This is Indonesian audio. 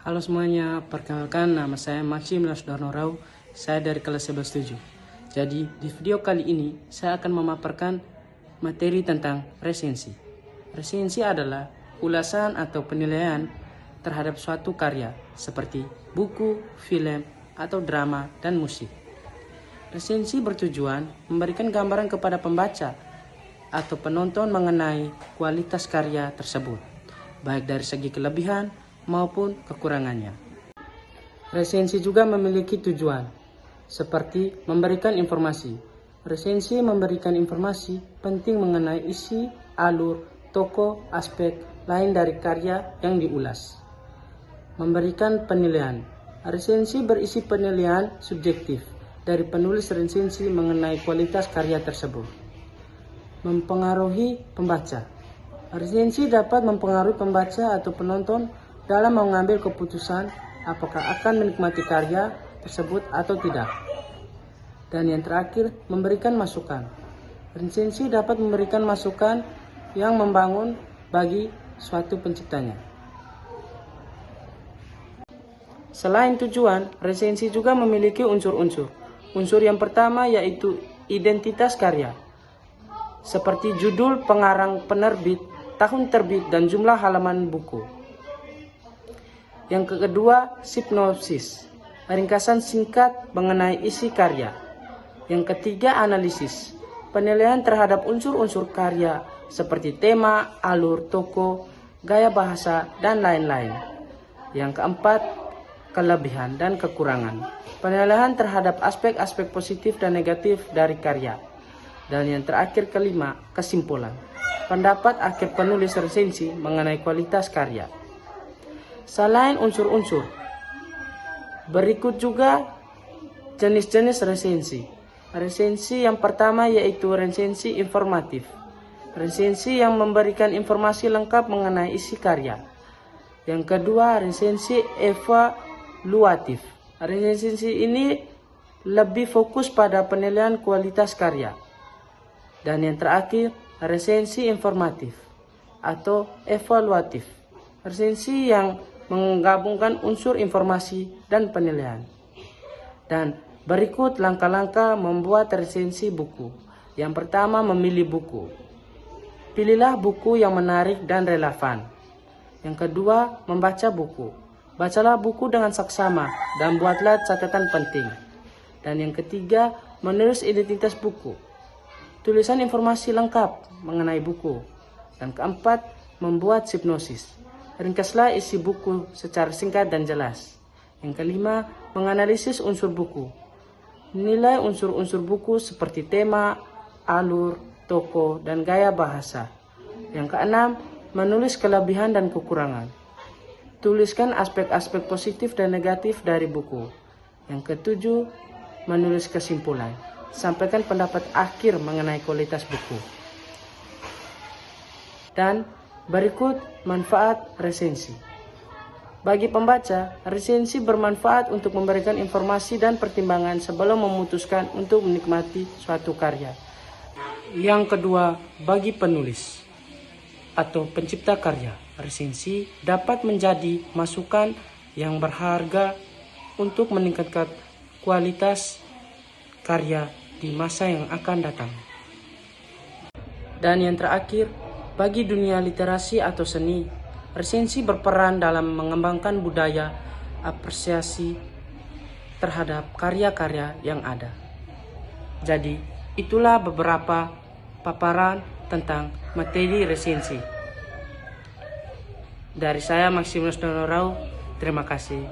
Halo semuanya, perkenalkan nama saya Maximilianus Darnorau, saya dari kelas 11-7. Jadi di video kali ini saya akan memaparkan materi tentang resensi. Resensi adalah ulasan atau penilaian terhadap suatu karya seperti buku, film, atau drama, dan musik. Resensi bertujuan memberikan gambaran kepada pembaca atau penonton mengenai kualitas karya tersebut, baik dari segi kelebihan maupun kekurangannya. Resensi juga memiliki tujuan, seperti memberikan informasi. Resensi memberikan informasi penting mengenai isi, alur, tokoh, aspek lain dari karya yang diulas. Memberikan penilaian. Resensi berisi penilaian subjektif dari penulis resensi mengenai kualitas karya tersebut. Mempengaruhi pembaca. Resensi dapat mempengaruhi pembaca atau penonton dalam mengambil keputusan apakah akan menikmati karya tersebut atau tidak. Dan yang terakhir, memberikan masukan. Resensi dapat memberikan masukan yang membangun bagi suatu penciptanya. Selain tujuan, resensi juga memiliki unsur-unsur. Unsur yang pertama yaitu identitas karya, seperti judul, pengarang, penerbit, tahun terbit, dan jumlah halaman buku. Yang kedua, sinopsis, ringkasan singkat mengenai isi karya. Yang ketiga, analisis, penilaian terhadap unsur-unsur karya seperti tema, alur, tokoh, gaya bahasa, dan lain-lain. Yang keempat, kelebihan dan kekurangan, penilaian terhadap aspek-aspek positif dan negatif dari karya. Dan yang terakhir, kelima, kesimpulan, pendapat akhir penulis resensi mengenai kualitas karya. Selain unsur-unsur, berikut juga jenis-jenis resensi. Resensi yang pertama yaitu resensi informatif. Resensi yang memberikan informasi lengkap mengenai isi karya. Yang kedua, resensi evaluatif. Resensi ini lebih fokus pada penilaian kualitas karya. Dan yang terakhir, resensi informatif atau evaluatif. Resensi yang menggabungkan unsur informasi dan penilaian. Dan berikut langkah-langkah membuat resensi buku. Yang pertama, memilih buku. Pilihlah buku yang menarik dan relevan. Yang kedua, membaca buku. Bacalah buku dengan saksama dan buatlah catatan penting. Dan yang ketiga, menulis identitas buku. Tulisan informasi lengkap mengenai buku. Dan keempat, membuat sinopsis. Ringkaslah isi buku secara singkat dan jelas. Yang kelima, menganalisis unsur buku. Nilai unsur-unsur buku seperti tema, alur, tokoh, dan gaya bahasa. Yang keenam, menulis kelebihan dan kekurangan. Tuliskan aspek-aspek positif dan negatif dari buku. Yang ketujuh, menulis kesimpulan. Sampaikan pendapat akhir mengenai kualitas buku. Dan berikut manfaat resensi. Bagi pembaca, resensi bermanfaat untuk memberikan informasi dan pertimbangan sebelum memutuskan untuk menikmati suatu karya. Yang kedua, bagi penulis atau pencipta karya, resensi dapat menjadi masukan yang berharga untuk meningkatkan kualitas karya di masa yang akan datang. Dan yang terakhir, bagi dunia literasi atau seni, resensi berperan dalam mengembangkan budaya apresiasi terhadap karya-karya yang ada. Jadi, itulah beberapa paparan tentang materi resensi. Dari saya, Maximilianus Darnorau, terima kasih.